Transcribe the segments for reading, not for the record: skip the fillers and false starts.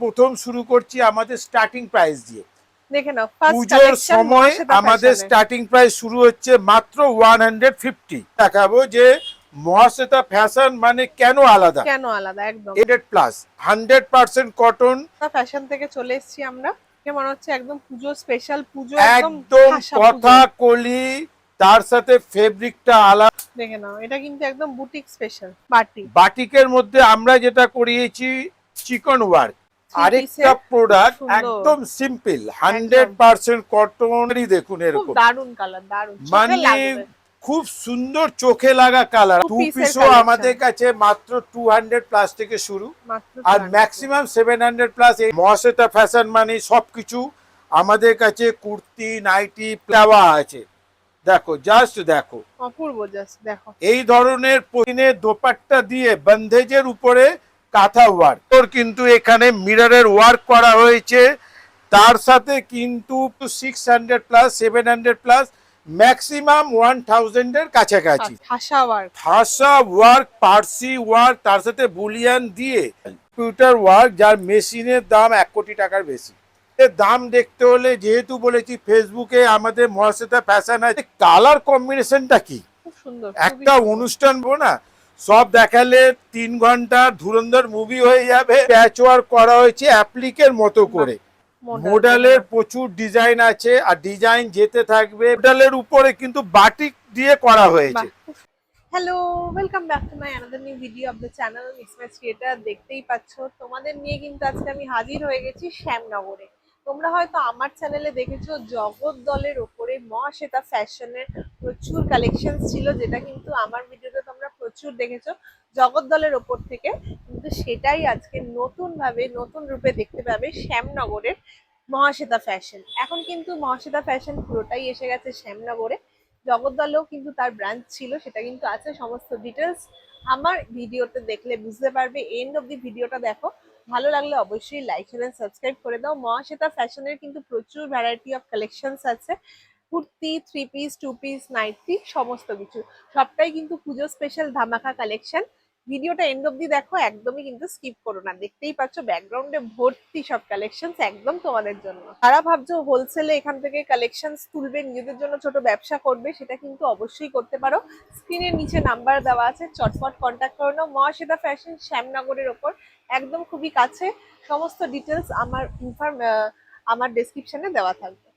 প্রথম শুরু করছি আমাদের স্টার্টিং প্রাইস দিয়ে। দেখে নাও, ফার্স্ট পুজোর কালেকশন সময় আমাদের স্টার্টিং প্রাইস শুরু হচ্ছে মাত্র 150। দেখাবো যে মহাশ্বেতা ফ্যাশন মানে কেন আলাদা, কেন আলাদা। একদম 100+ 100% কটন। ফ্যাশন থেকে চলে এসেছি আমরা, মনে হচ্ছে একদম পুজো স্পেশাল, পুজো একদম ঠাসা কথা পুজো। কলি, তার সাথে ফেব্রিকটা আলাদা। দেখে নাও, এটা কিন্তু একদম বুটিক স্পেশাল বাটিকের মধ্যে আমরা যেটা করিয়েছি চিকন ওয়ার্ক। আরেকটা প্রোডাক্ট একদম সিম্পল 100% কটনেরই, দেখুন এরকম দারুন কালার, দারুন, মানে খুব সুন্দর চোখে লাগা কালার। টু পিসও আমাদের কাছে মাত্র 200+ থেকে শুরু, আর ম্যাক্সিমাম 700+। এই মহাশ্বেতা ফ্যাশন মানে সবকিছু আমাদের কাছে কুর্তি নাইটি দেওয়া আছে। দেখো জাস্ট দেখো, অপূর্ব, জাস্ট দেখো। এই ধরনের পশমিনের দোপাট্টা দিয়ে বন্ধেজের উপরে কাঁথা ওয়ার্ক, তোর কিন্তু এখানে মিররের ওয়ার্ক করা হয়েছে। তার সাথে কিন্তু 600+, 700+, ম্যাক্সিমাম 1000 এর কাছাকাছি ঠাসা ওয়ার্ক, পার্সি ওয়ার্ক, তার সাথে বুলিয়ান দিয়ে কম্পিউটার ওয়ার্ক, যার মেশিনের দাম 1 কোটি টাকার বেশি। দাম দেখতে হলে, যেহেতু বলেছি ফেসবুকে আমাদের মহাশ্বেতা ফ্যাশন আছে, কালার কম্বিনেশনটা কি একটা অনুষ্ঠান না, সব দেখালে 3 ঘন্টা ধুরন্ধর মুভি হয়ে যাবে। প্যাচ ওয়ার্ক করা হয়েছে অ্যাপ্লিকের মতো করে, মডেলের প্রচুর ডিজাইন আছে, আর ডিজাইন যেতে থাকবে। মডেলের উপরে কিন্তু বাটিক দিয়ে করা হয়েছে। Hello, welcome back to my another new video of the channel mismatch creator. দেখতেই পাচ্ছ তোমাদের নিয়ে কিন্তু আজকে আমি হাজির হয়ে গেছি শ্যামনগরে। তোমরা হয়তো আমার চ্যানেলে দেখেছো জগদ্দলের ওপরে মহাশ্বেতা ফ্যাশনের প্রচুর কালেকশন ছিল, যেটা কিন্তু আমার ভিডিওতে তোমরা প্রচুর দেখেছো জগদ্দলের ওপর থেকে। কিন্তু সেটাই আজকে নতুন ভাবে, নতুন রূপে দেখতে পাবে শ্যামনগরের মহাশ্বেতা ফ্যাশন। এখন কিন্তু মহাশ্বেতা ফ্যাশন পুরোটাই এসে গেছে শ্যামনগরে। জগদ্দলেও কিন্তু তার ব্রাঞ্চ ছিল, সেটা কিন্তু আছে। সমস্ত ডিটেলস আমার ভিডিওতে দেখলে বুঝতে পারবে। এন্ড অব দি ভিডিওটা দেখো, ভালো লাগলে অবশ্যই লাইক শেয়ার সাবস্ক্রাইব করে দাও। মহাশ্বেতা ফ্যাশনের কিন্তু প্রচুর ভ্যারাইটি অফ কালেকশনস আছে, কুর্তি, 3 পিস, 2 পিস, নাইটি, সমস্ত কিছু। সবটাই কিন্তু পুজো স্পেশাল ধামাকা কালেকশন। ভিডিওটা এন্ড অব্দি দেখো, একদমই কিন্তু স্কিপ করো না। দেখতেই পাচ্ছ ব্যাকগ্রাউন্ডে ভর্তি সব কালেকশন, একদম তোমাদের জন্য। যারা ভাবছো হোলসেলে এখান থেকে কালেকশন তুলবে, নিজেদের জন্য ছোট ব্যবসা করবে, সেটা কিন্তু অবশ্যই করতে পারো। স্ক্রিনের নিচে নাম্বার দেওয়া আছে, চটপট কন্ট্যাক্ট করে নাও। মহাশ্বেতা ফ্যাশন শ্যামনগরের ওপর, একদম খুবই কাছে। সমস্ত ডিটেলস আমার ডেসক্রিপশনে দেওয়া থাকবে।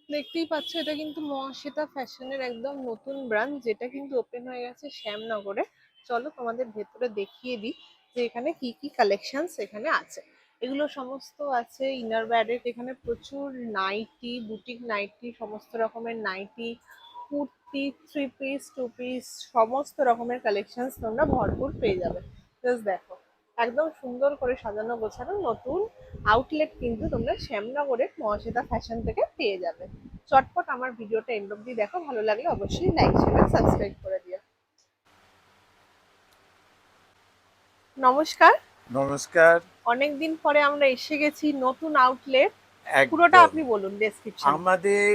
দেখতেই পাচ্ছ এটা কিন্তু মহাশ্বেতা ফ্যাশনের একদম নতুন ব্রাঞ্চ, যেটা কিন্তু ওপেন হয়ে গেছে শ্যামনগরে। চলো তোমাদের ভেতরে দেখিয়ে দিই যে এখানে কি কি কালেকশনস এখানে আছে। এগুলো সমস্ত আছে ইনার ব্যাডের। এখানে প্রচুর নাইটি, বুটিক নাইটি, সমস্ত রকমের নাইটি, কুর্তি, 3 পিস, 2 পিস, সমস্ত রকমের কালেকশনস তোমরা ভরপুর পেয়ে যাবে। জাস্ট দেখো, একদম সুন্দর করে সাজানো গোছানো নতুন আউটলেট কিন্তু তোমরা শ্যামনগরের মহাশ্বেতা ফ্যাশন থেকে পেয়ে যাবে। চটপট আমার ভিডিওটা এন্ড অবধি দেখো, ভালো লাগলে অবশ্যই লাইক শেয়ার সাবস্ক্রাইব করে দিও। নমস্কার। নমস্কার। অনেকদিন পরে আমরা এসে গেছি নতুন আউটলেট। পুরোটা আপনি বলুন ডেসক্রিপশন। আমাদের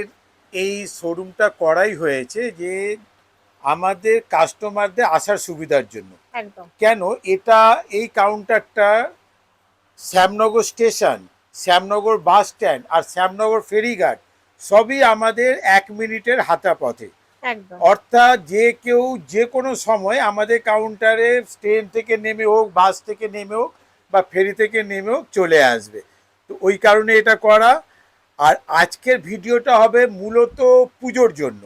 এই শোরুমটা করাই হয়েছে যে আমাদের কাস্টমারদের আসার সুবিধার জন্য। একদম কেন, এটা এই কাউন্টারটা Shyamnagar station, Shyamnagar bus stand আর শ্যামনগর ফেরিঘাট সবই আমাদের 1 মিনিটের হাঁটা পথে। অর্থাৎ যে কেউ যে কোনো সময় আমাদের কাউন্টারে ট্রেন থেকে নেমে হোক, বাস থেকে নেমে হোক বা ফেরি থেকে নেমে হোক চলে আসবে। তো ওই কারণে এটা করা। আর আজকের ভিডিওটা হবে মূলত পুজোর জন্য।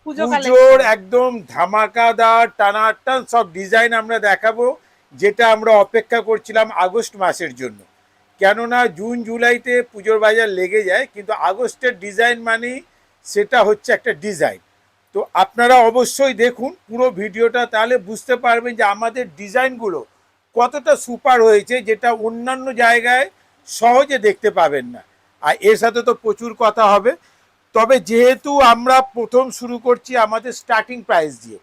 পুজোর একদম ধামাকাদার টানাটান সব ডিজাইন আমরা দেখাবো, যেটা আমরা অপেক্ষা করছিলাম আগস্ট মাসের জন্য। কেননা জুন জুলাইতে পুজোর বাজার লেগে যায়, কিন্তু আগস্টের ডিজাইন মানে সেটা হচ্ছে একটা ডিজাইন। তো আপনারা অবশ্যই দেখুন পুরো ভিডিওটা, তাহলে বুঝতে পারবেন যে আমাদের ডিজাইনগুলো কতটা সুপার হয়েছে, যেটা অন্যান্য জায়গায় সহজে দেখতে পাবেন না। আর এর সাথে তো প্রচুর কথা হবে। তবে যেহেতু আমরা প্রথম শুরু করছি আমাদের স্টার্টিং প্রাইস দিয়ে,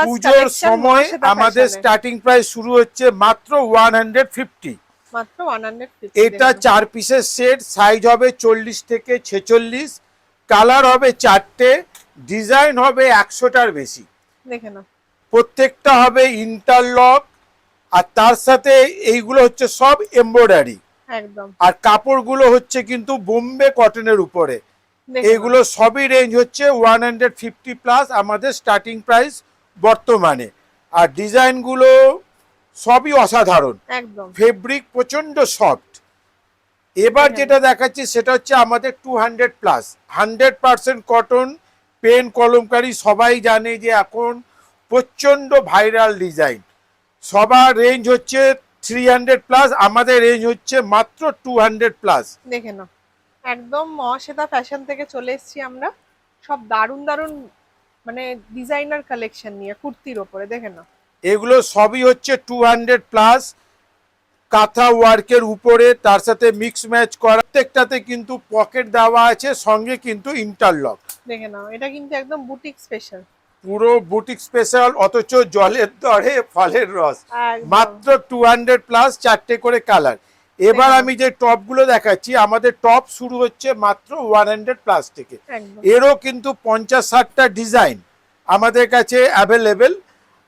পুজোর সময় আমাদের স্টার্টিং প্রাইস শুরু হচ্ছে মাত্র 150। এটা 4 পিসের সেট, সাইজ হবে 40 থেকে 46, কালার হবে 4টে, ডিজাইন হবে 100টার বেশি। প্রত্যেকটা হবে ইন্টারলক, আর তার সাথে এইগুলো হচ্ছে সব এমব্রয়ডারি, একদম। আর কাপড়গুলো হচ্ছে কিন্তু বোম্বে কটনের উপরে। এগুলো সবই রেঞ্জ হচ্ছে 150 প্লাস আমাদের স্টার্টিং প্রাইস বর্তমানে। আর ডিজাইনগুলো সবই অসাধারণ, একদম ফেব্রিক প্রচন্ড সফট। এবার যেটা দেখাচ্ছি সেটা হচ্ছে আমাদের 200 প্লাস 100% কটন, পেন কলমকারি। সবাই জানে যে এখন প্রচন্ড ভাইরাল ডিজাইন। সবার রেঞ্জ হচ্ছে 300 প্লাস, আমাদের রেঞ্জ হচ্ছে মাত্র 200 প্লাস। দেখে নাও, একদম মহাশ্বেতা ফ্যাশন থেকে চলে এসেছি আমরা, সব দারুন দারুন মানে ডিজাইনার কালেকশন নিয়ে কুর্তির ওপরে। দেখে নাও, এগুলো সবই হচ্ছে 200 প্লাস, কাঁথা ওয়ার্কের উপরে, তার সাথে মিক্স ম্যাচ করা। প্রত্যেকটাতে কিন্তু পকেট দেওয়া আছে, সঙ্গে কিন্তু ইন্টারলক। দেখে নাও, এটা কিন্তু একদম বুটিক স্পেশাল, পুরো বুটিক স্পেশাল, অথচ জলের দরে ফলের রস। একদম। মাত্র 200 প্লাস, 4টে করে কালার। এবার আমি যে টপগুলো দেখাচ্ছি, আমাদের টপ শুরু হচ্ছে মাত্র 100 প্লাস থেকে। একদম এরও কিন্তু 50-60টা ডিজাইন আমাদের কাছে অ্যাভেলেবেল।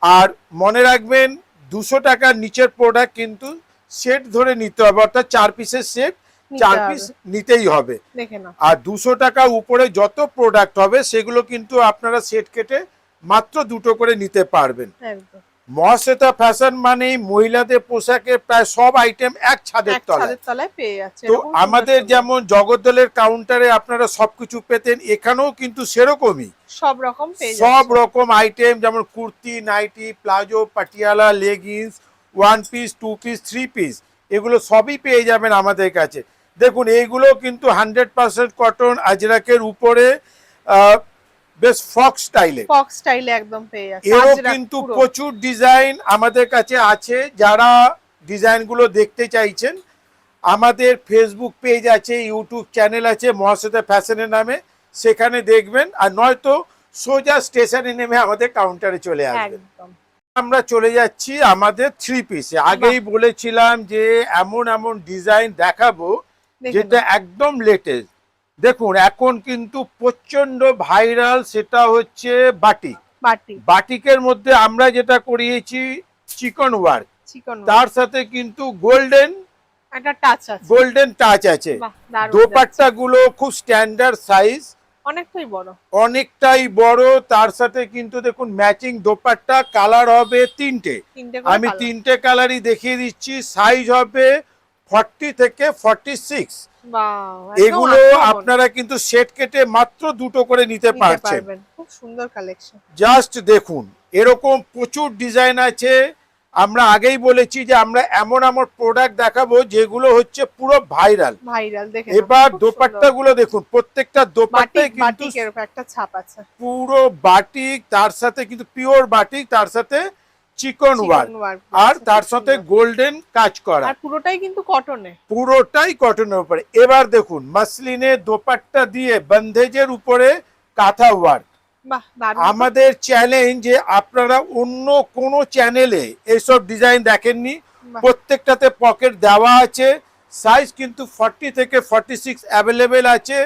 আর মনে রাখবেন 200 টাকার নিচের প্রোডাক্ট কিন্তু সেট ধরে নিতে হবে, অর্থাৎ 4 পিসের সেট, 4 পিস নিতেই হবে। দেখে নাও, আর 200 টাকা উপরে যত প্রোডাক্ট হবে সেগুলো কিন্তু আপনারা সেট কেটে মাত্র 2টো করে নিতে পারবেন। একদম। মহাশ্বেতা ফ্যাশন মানে মহিলাদের পোশাকের প্রায় সব আইটেম এক ছাদের তলায় পেয়ে যাচ্ছে। তো আমাদের যেমন জগদ্দলের কাউন্টারে আপনারা সবকিছু পেতেন, এখানেও কিন্তু সেরকমই সব রকম পেয়ে যাচ্ছে, সব রকম আইটেম, যেমন kurti, nighty, palazzo, Patiala, leggings, 1 piece, 2 piece, 3 piece, এগুলো সবই পেয়ে যাবেন আমাদের কাছে। দেখুন এইগুলো কিন্তু 100% কটন, আজরাকের উপরে বেশ ফ্রক স্টাইলে একদম পেয়ে যাচ্ছে। এরও কিন্তু প্রচুর ডিজাইন আমাদের কাছে আছে। যারা ডিজাইনগুলো দেখতে চাইছেন, আমাদের ফেসবুক পেজ আছে, ইউটিউব চ্যানেল আছে মহাশ্বেতা ফ্যাশনের নামে, সেখানে দেখবেন। আর নয়তো সোজা স্টেশনে নেমে আমাদের কাউন্টারে চলে আসবেন। আমরা চলে যাচ্ছি আমাদের 3 পিসে। আগেই বলেছিলাম যে এমন এমন ডিজাইন দেখাবো যেটা একদম লেটেস্ট। দেখুন এখন কিন্তু প্রচন্ড ভাইরাল, সেটা হচ্ছে বাটিক। বাটিকের মধ্যে আমরা যেটা করিয়েছি চিকন ওয়ার্ক, তার সাথে কিন্তু গোল্ডেন টাচ আছে। দোপাট্টা গুলো খুব স্ট্যান্ডার্ড সাইজ, অনেকটাই বড়। তার সাথে কিন্তু দেখুন ম্যাচিং দোপাট্টা, কালার হবে 3টে। আমি 3টে কালারই দেখিয়ে দিচ্ছি। সাইজ হবে 40 থেকে 46। এগুলো আপনারা কিন্তু সেট কেটে মাত্র 2টো করে নিতে পারছেন। খুব সুন্দর কালেকশন। জাস্ট দেখুন, এরকম প্রচুর ডিজাইন আছে। আমরা আগেই বলেছি যে আমরা এমন এমন প্রোডাক্ট দেখাবো যেগুলো হচ্ছে পুরো ভাইরাল। এবার দোপাট্টা গুলো দেখুন, প্রত্যেকটা দোপাট্টায় কিন্তু একটা ছাপ আছে, পুরো বাটিক, তার সাথে কিন্তু পিওর বাটিক, তার সাথে চিকন ওয়ার্ক, আর তার সাথে গোল্ডেন কাজ করা, আর পুরোটাই কিন্তু কটনে, পুরোটাই কটনের উপরে। এবার দেখুন মাসলিনের দোপাট্টা দিয়ে বন্ধেজের উপরে কাঁথা ওয়ার্ক। আমাদের চ্যালেঞ্জ যে আপনারা অন্য কোনো চ্যানেলে এইসব ডিজাইন দেখেননি। প্রত্যেকটাতে পকেট দেওয়া আছে, সাইজ কিন্তু 40 থেকে 46 অ্যাভেলেবেল আছে,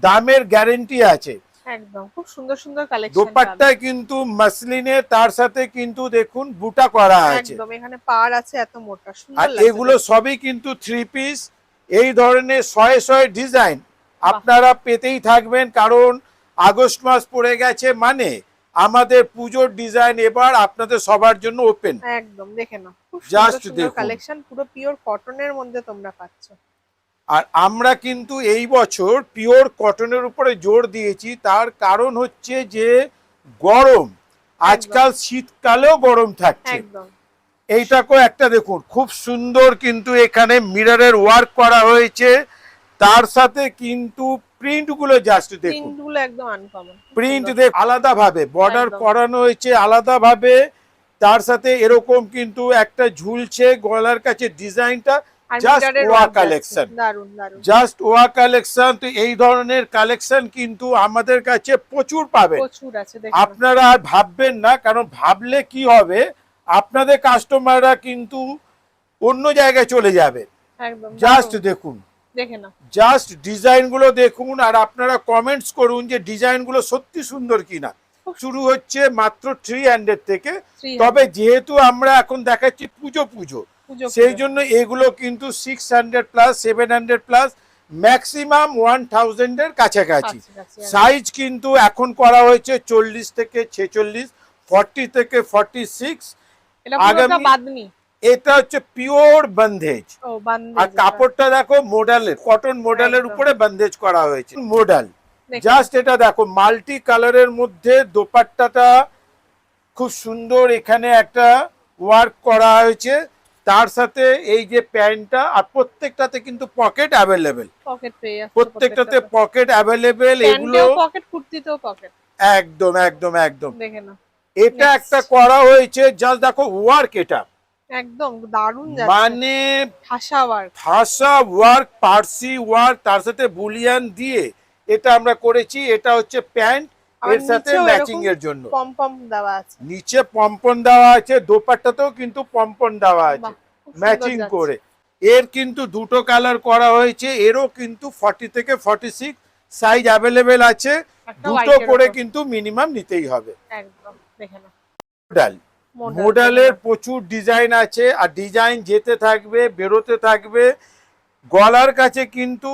দামের গ্যারেন্টি আছে। একদম খুব সুন্দর সুন্দর কালেকশন। দোপাট্টায় কিন্তু মাসলিনের, তার সাথে কিন্তু দেখুন বুটা করা আছে, একদম এখানে পাড় আছে এত মোটা, সুন্দর আর লাগছে। এগুলো সবই কিন্তু 3 পিস। এই ধরনের 100 ডিজাইন আপনারা পেতেই থাকবেন, কারণ আগস্ট মাস পড়ে গেছে, মানে আমাদের পুজোর ডিজাইন এবার আপনাদের সবার জন্য ওপেন। একদম দেখে নাও, খুব জাস্ট সুন্দর দেখুন কালেকশন, পুরো পিওর কটনের মধ্যে তোমরা পাচ্ছ। আর আমরা কিন্তু এই বছর পিওর কটনের উপরে জোর দিয়েছি, তার কারণ হচ্ছে যে গরম, আজকাল শীতকালেও গরম থাকছে। এইটাকেও একটা দেখুন, খুব সুন্দর কিন্তু এখানে মিররের ওয়ার্ক করা হয়েছে, তার সাথে কিন্তু প্রিন্ট গুলো জাস্ট দেখুন, একদম আনকমন প্রিন্ট দেখ আলাদা ভাবে বর্ডার করানো হয়েছে, আলাদা ভাবে। তার সাথে এরকম কিন্তু একটা ঝুলছে গলার কাছে ডিজাইনটা, জাস্ট ওয়া কালেকশন, জাস্ট ওয়া কালেকশন। তো এই ধরনের কালেকশন কিন্তু আমাদের কাছে প্রচুর পাবেন, আপনারা আর ভাববেন না, কারণ ভাবলে কি হবে, আপনাদের কাস্টমাররা কিন্তু অন্য জায়গায় চলে যাবে। জাস্ট দেখুন, জাস্ট ডিজাইন গুলো দেখুন, আর আপনারা কমেন্টস করুন যে ডিজাইন গুলো সত্যি সুন্দর কিনা। শুরু হচ্ছে মাত্র 300 থেকে। 300 তবে যেহেতু আমরা এখন দেখাচ্ছি পুজো পুজো, সেই জন্য এগুলো কিন্তু 600 প্লাস 700 প্লাস ম্যাক্সিমাম 1000 এর কাছাকাছি। সাইজ কিন্তু এখন করা হয়েছে 40 থেকে 46, 40 থেকে 46। এটা পুরোটা বাঁধনি, এটা হচ্ছে পিওর বন্ধেজ। ও বাঁধনি। আর কাপড়টা দেখো মডেলের, কটন মডেলের উপরে বন্ধেজ করা হয়েছে মডেল। জাস্ট এটা দেখো মাল্টি কালারের মধ্যে দোপাট্টাটা খুব সুন্দর, এখানে একটা ওয়ার্ক করা হয়েছে, তার সাথে এই যে প্যান্টটা, আর প্রত্যেকটাতে কিন্তু পকেট অ্যাভেলেবেল, পকেট পেয়ে যাচ্ছে, প্রত্যেকটাতে পকেট অ্যাভেলেবেল। এগুলো পকেট, কুর্তিতেও পকেট, একদম একদম একদম। দেখে না এটা একটা করা হয়েছে, জাস্ট দেখো ওয়ার্ক, এটা একদম দারুণ যাচ্ছে, মানে ঠাসা ওয়ার্ক, ঠাসা ওয়ার্ক, পার্সি ওয়ার্ক, তার সাথে বুলিয়ান দিয়ে এটা আমরা করেছি। এটা হচ্ছে প্যান্ট, এর সাথে ম্যাচিং এর জন্য পমপম দেওয়া আছে, নিচে পমপন দেওয়া আছে, দোপাট্টাতেও কিন্তু পমপন দেওয়া আছে ম্যাচিং করে। এর কিন্তু দুটো কালার করা হয়েছে, এরও কিন্তু 40 থেকে 46 সাইজ অ্যাভেলেবেল আছে, দুটো করে কিন্তু মিনিমাম নিতেই হবে। একদম দেখে না মডেল, মডেলের প্রচুর ডিজাইন আছে, আর ডিজাইন যেতে থাকবে, বেরোতে থাকবে। গলার কাছে কিন্তু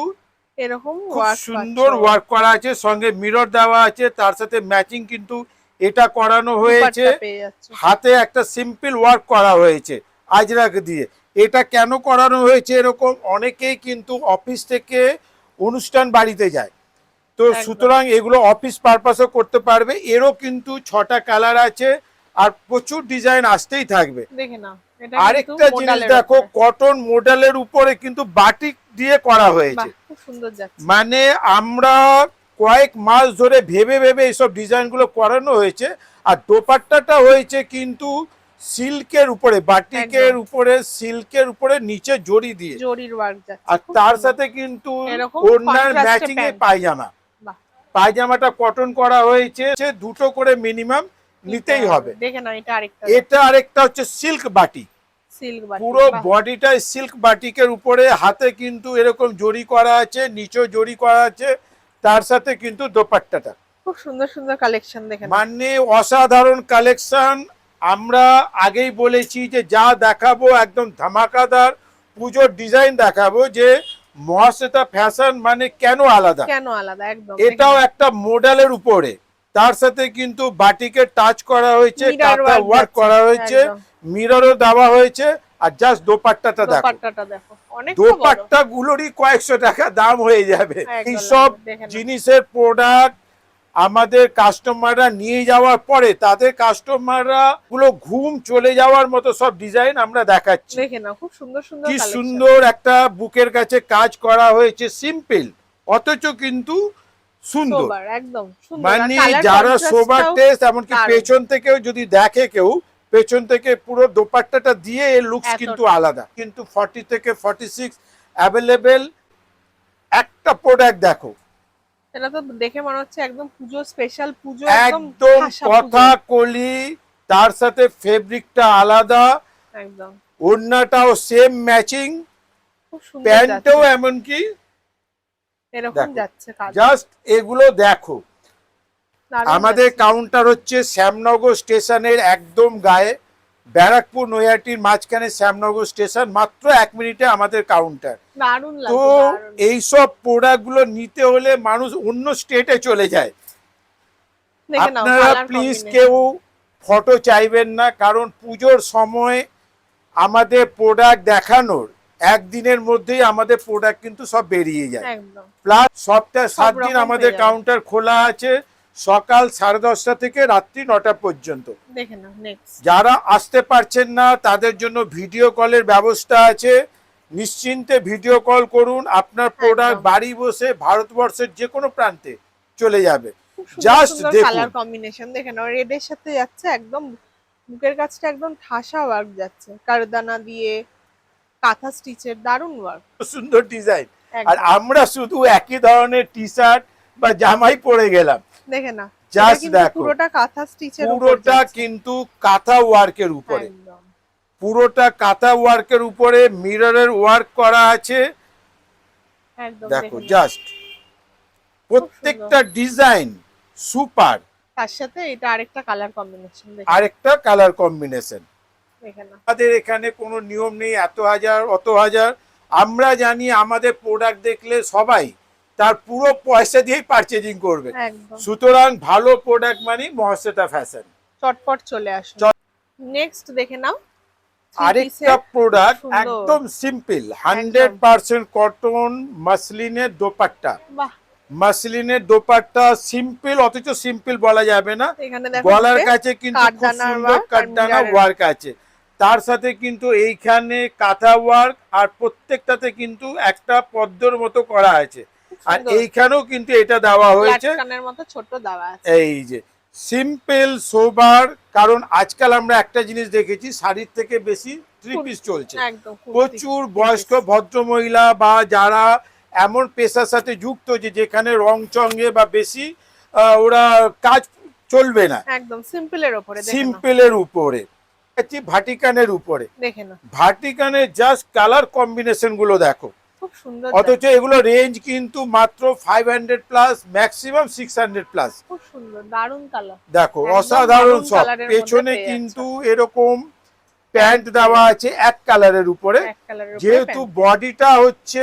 এরকম খুব সুন্দর ওয়ার্ক করা আছে, সঙ্গে মিরর দেওয়া আছে, তার সাথে ম্যাচিং কিন্তু এটা করানো হয়েছে। হাতে একটা সিম্পল ওয়ার্ক করা হয়েছে আজরাক দিয়ে। এটা কেন করানো হয়েছে এরকম, অনেকেই কিন্তু অফিস থেকে অনুষ্ঠান বাড়িতে যায়, তো সুতরাং এগুলো অফিস পারপাসও করতে পারবে। এরও কিন্তু 6টা কালার আছে, আর প্রচুর ডিজাইন আসতেই থাকবে। দেখে না আরেকটা জিনিস দেখো, কটন মডেলের উপরে কিন্তু বাটিক দিয়ে করা হয়েছে, খুব সুন্দর যাচ্ছে। মানে আমরা কয়েক মাস ধরে ভেবে ভেবে এইসব ডিজাইন গুলো করানো হয়েছে। আর দোপাট্টাটা হয়েছে কিন্তু সিল্কের উপরে, বাটিকের উপরে, সিল্কের উপরে নিচে জড়ি দিয়ে, জড়ির ওয়ার্ক যাচ্ছে, আর তার সাথে কিন্তু ওড়নার ম্যাচিং এ পায়জামা, পায়জামাটা কটন করা হয়েছে। দুটো করে মিনিমাম নিতেই হবে। দেখে না এটা আরেকটা হচ্ছে সিল্ক বাটিক, পুরো বডিটা সিল্ক বাটিকের উপরে, হাতে কিন্তু এরকম জড়ি করা আছে, নিচেও জড়ি করা আছে, তার সাথে কিন্তু দোপাট্টাটা খুব সুন্দর সুন্দর কালেকশন, দেখেন মানে অসাধারণ কালেকশন। আমরা আগেই বলেছি যে যা দেখাবো একদম ধামাকাদার পুজোর ডিজাইন দেখাবো, যে মহাশ্বেতা ফ্যাশন মানে কেন আলাদা, একদম। এটাও একটা মডেলের উপরে, তার সাথে কিন্তু বাটিকের টাচ করা হয়েছে, কাঁথা ওয়ার্ক করা হয়েছে, মিররও দেওয়া হয়েছে। আর জাস্ট দোপাট্টাটা দেখো, দোপাট্টা গুলোরই কয়েকশো টাকা দাম হয়ে যাবে। এইসব জিনিসের প্রোডাক্ট আমাদের কাস্টমাররা নিয়ে যাওয়ার পরে তাদের কাস্টমাররা গুলো ঘুম চলে যাওয়ার মতো সব ডিজাইন আমরা দেখাচ্ছি। খুব সুন্দর সুন্দর, কি সুন্দর একটা বুকের কাছে কাজ করা হয়েছে, সিম্পল অথচ কিন্তু সুন্দর, একদম সুন্দর। মানে যারা সোবার টেস্ট, এমনকি পেছন থেকেও যদি দেখে কেউ, পেছন থেকে পুরো দোপাট্টাটা দিয়ে এর লুকস কিন্তু আলাদা। কিন্তু 40 থেকে 46 অ্যাভেলেবেল। একটা প্রোডাক্ট দেখো, এটা তো দেখে মনে হচ্ছে একদম পুজো স্পেশাল, পুজো একদম কথা কলি, তার সাথে ফেব্রিকটা আলাদা, একদম ওড়নাটাও সেম ম্যাচিং, খুব সুন্দর, প্যান্টও এমনকি এরকম যাচ্ছে কাজ। জাস্ট এগুলো দেখো। আমাদের কাউন্টার হচ্ছে শ্যামনগর স্টেশনের একদম গায়ে, ব্যারাকপুর নৈহাটির মাঝখানে শ্যামনগর স্টেশন, মাত্র 1 মিনিটে আমাদের কাউন্টার। তো এইসব প্রোডাক্ট গুলো নিতে হলে মানুষ অন্য স্টেটে চলে যায়। আপনারা প্লিজ কেউ ফটো চাইবেন না, কারণ পুজোর সময় আমাদের প্রোডাক্ট দেখানোর একদিনের মধ্যেই আমাদের প্রোডাক্ট কিন্তু সব বেরিয়ে যায়। প্লাস সপ্তাহে 7 দিন আমাদের কাউন্টার খোলা আছে, সকাল 10:30 থেকে রাত্রি 9টা পর্যন্ত। যারা আসতে পারছেন না তাদের জন্য ভিডিও কলের ব্যবস্থা আছে, নিশ্চিন্তে ভিডিও কল করুন, আপনার প্রোডাক্ট বাড়ি বসে ভারতবর্ষের যে কোনো প্রান্তে চলে যাবে। জাস্ট দেখুন কালার কম্বিনেশন, দেখেন রেডের সাথে যাচ্ছে, একদম বুকের কাছটা একদম ঠাসা ওয়ার্ক যাচ্ছে, কারদানা দিয়ে কাঁথা স্টিচের দারুণ ওয়ার্ক, সুন্দর ডিজাইন। আর আমরা শুধু একই ধরনের টি-শার্ট বা জামাই পরে গেলাম, দেখেন না জাস্ট দেখো পুরোটা কাঁথা স্টিচের, পুরোটা কিন্তু কাঁথা ওয়ার্কের উপরে, পুরোটা কাঁথা ওয়ার্কের উপরে মিররের ওয়ার্ক করা আছে। দেখো জাস্ট প্রত্যেকটা ডিজাইন সুপার, তার সাথে এটা আরেকটা কালার কম্বিনেশন আরেকটা কালার কম্বিনেশন। এখানে আমাদের এখানে কোনো নিয়ম নেই এত হাজার অত হাজার। আমরা জানি আমাদের প্রোডাক্ট দেখলে সবাই তার পুরো পয়সা দিয়েই পারচেজিং করবে। একদম সুতরাং ভালো প্রোডাক্ট মানে মহাশ্বেতা ফ্যাশন। চটপট চলে আসুন। নেক্সট দেখে নাও আরেকটা প্রোডাক্ট সুন্দর। একদম সিম্পল 100% কটন মাসলিনের দোপাট্টা। বাহ, মাসলিনের দোপাট্টা সিম্পল, অথচ সিম্পল বলা যাবে না। এখানে দেখো গলার নিচে কাছে কিন্তু খুব কাঠদানার সুন্দর work আর কাঠদানা mirror-এর ওয়ার্ক আছে, তার সাথে কিন্তু এইখানে কাঁথা ওয়ার্ক, আর প্রত্যেকটাতে কিন্তু একটা পদ্মর মতো করা আছে। আর সুন্দর। এইখানেও কিন্তু এটা দেওয়া হয়েছে লাটকানের মতো ছোট দেওয়া আছে। এই যে সিম্পল সোবার। কারণ আজকাল আমরা একটা জিনিস দেখেছি, শাড়ির থেকে বেশি থ্রি পিস চলছে। একদম প্রচুর বয়স্ক ভদ্র মহিলা বা যারা এমন পেশার সাথে যুক্ত যে যেখানে রং চঙ্গে বা বেশি ওরা কাজ চলবে না, একদম সিম্পলের উপরে সিম্পলের উপরে ভাটিকানের উপরে। দেখে না ভাটিকানের জাস্ট কালার কম্বিনেশন গুলো দেখো, খুব সুন্দর। অথচ এগুলো রেঞ্জ কিন্তু মাত্র 500 প্লাস, ম্যাক্সিমাম 600 প্লাস। খুব সুন্দর, দারুন কালার। দেখো একদম অসাধারণ maroon সব। colour-এর মধ্যে পেছনে পেয়ে কিন্তু এরকম প্যান্ট দেওয়া আছে এক কালারের উপরে। এক কালারের উপরে যেহেতু বডিটা হচ্ছে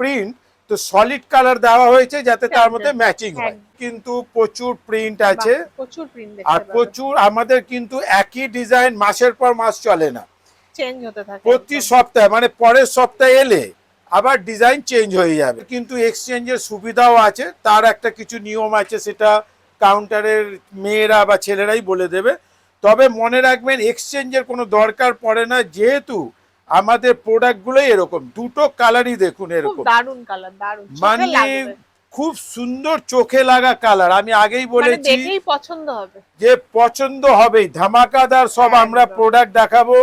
প্রিন্ট, তো সলিড কালার দেওয়া হয়েছে যাতে তার মধ্যে ম্যাচিং হয়। কিন্তু প্রচুর প্রিন্ট আছে, প্রচুর প্রিন্ট আর প্রচুর আমাদের কিন্তু একই ডিজাইন মাসের পর মাস চলে না, চেঞ্জ হতে থাকে প্রতি সপ্তাহে, মানে পরের সপ্তাহে এলে আবার ডিজাইন চেঞ্জ হয়ে যাবে। কিন্তু এক্সচেঞ্জের সুবিধাও আছে, তার একটা কিছু নিয়ম আছে, সেটা কাউন্টারের মেয়েরা বা ছেলেরাই বলে দেবে। তবে মনে রাখবেন এক্সচেঞ্জের কোনো দরকার পড়ে না, যেহেতু আমাদের প্রোডাক্টগুলোই এরকম। দুটো কালারই দেখুন এরকম, দারুন কালার, দারুন, মানে খুব সুন্দর চোখে লাগা কালার। আমি আগেই বলেছি দেখেই পছন্দ হবে, যে পছন্দ হবেই। ধামাকাদার সব আমরা প্রোডাক্ট দেখাবো।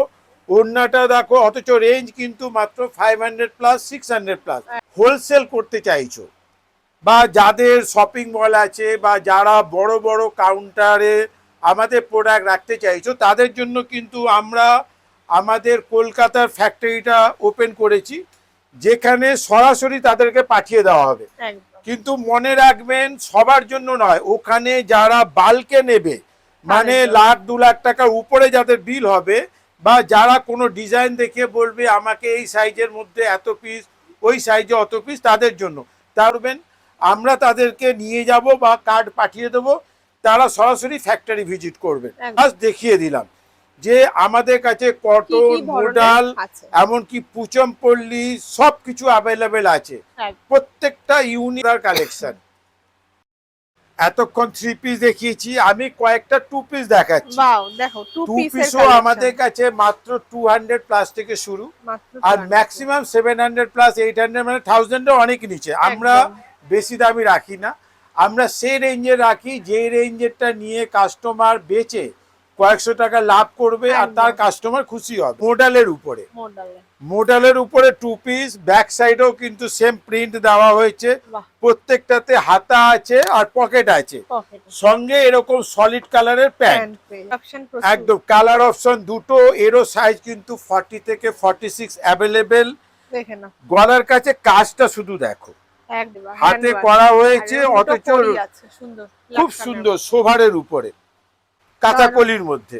ওড়নাটা দেখো, অথচ রেঞ্জ কিন্তু মাত্র 500 প্লাস 600 প্লাস। হোলসেল করতে চাইছো বা যাদের শপিং মল আছে বা যারা বড় বড় কাউন্টারে আমাদের প্রোডাক্ট রাখতে চাইছো, তাদের জন্য কিন্তু আমরা আমাদের কলকাতার ফ্যাক্টরিটা ওপেন করেছি, যেখানে সরাসরি তাদেরকে পাঠিয়ে দেওয়া হবে। কিন্তু মনে রাখবেন সবার জন্য নয়, ওখানে যারা বাল্কে নেবে, মানে 1,00,000-2 লাখ টাকার উপরে যাদের বিল হবে, বা যারা কোনো ডিজাইন দেখে বলবে আমাকে এই সাইজের মধ্যে এত পিস, ওই সাইজে অত পিস, তাদের জন্য তারবেন আমরা তাদেরকে নিয়ে যাব বা কার্ড পাঠিয়ে দেবো, তারা সরাসরি ফ্যাক্টরি ভিজিট করবেন। আজ দেখিয়ে দিলাম যে আমাদের কাছে কটন, মোডাল, এমনকি পুচমপল্লী সবকিছু অ্যাভেলেবেল আছে, প্রত্যেকটা ইউনিক কালেকশন। এতক্ষণ 3 পিস দেখিয়েছি, আমি কয়েকটা 2 পিস দেখাচ্ছি। দেখো 2 পিসও আমাদের কাছে মাত্র 200 প্লাস থেকে শুরু, আর ম্যাক্সিমাম 700 প্লাস 800, মানে 1000 অনেক নিচে। আমরা বেশি দামি রাখি না, আমরা সেই রেঞ্জে রাখি যে রেঞ্জেরটা নিয়ে কাস্টমার বেচে কয়েকশো টাকা লাভ করবে আর তার কাস্টমার খুশি হবে। মোডালের উপরে, মোডালের উপরে 2 পিস, ব্যাক সাইডেও কিন্তু সেম প্রিন্ট দেওয়া হয়েছে, প্রত্যেকটাতে হাতা আছে আর পকেট আছে, সঙ্গে এরকম সলিড কালারের প্যান্ট। একদম কালার অপশন দুটো, এরও সাইজ কিন্তু 40 থেকে 46 অ্যাভেলেবেল। গলার কাছে কাজটা শুধু দেখো, হাতে করা হয়েছে, অথচ খুব সুন্দর সোভারের উপরে কাঁথাকলির মধ্যে।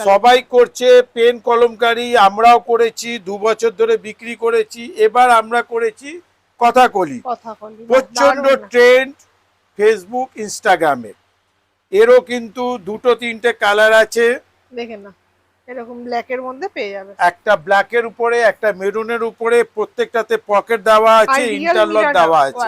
সবাই করছে পেন কলমকারি, আমরাও করেছি, 2 বছর ধরে বিক্রি করেছি। এবার আমরা করেছি কথাকলি, প্রচন্ড ট্রেন্ড ফেসবুক ইনস্টাগ্রামে। এরও কিন্তু 2-3টে কালার আছে, দেখেন না, এরকম ব্ল্যাকের মধ্যে পেয়ে যাবে, একটা ব্ল্যাকের উপরে, একটা মেরুনের উপরে, প্রত্যেকটাতে পকেট দেওয়া আছে, ইন্টারলক দেওয়া আছে,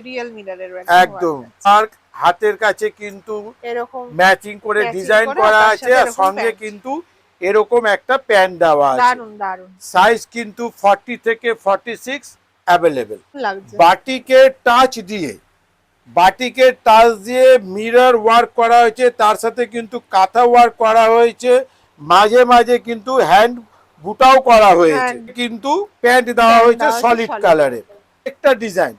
রিয়েল মিররের একদম। আর হাতের কাছে কিন্তু এরকম ম্যাচিং করে ডিজাইন করা আছে, আর সঙ্গে কিন্তু এরকম একটা প্যান্ট দেওয়া আছে। দারুন দারুন সাইজ কিন্তু 40 থেকে 46 অ্যাভেলেবেল। বাটিকের টাচ দিয়ে, বাটিকের টাচ দিয়ে মিরর ওয়ার্ক করা হয়েছে, তার সাথে কিন্তু কাঁথা ওয়ার্ক করা হয়েছে, মাঝে মাঝে কিন্তু হ্যান্ড বুটাও করা হয়েছে, কিন্তু প্যান্ট দেওয়া হয়েছে সলিড কালারের। একটা ডিজাইন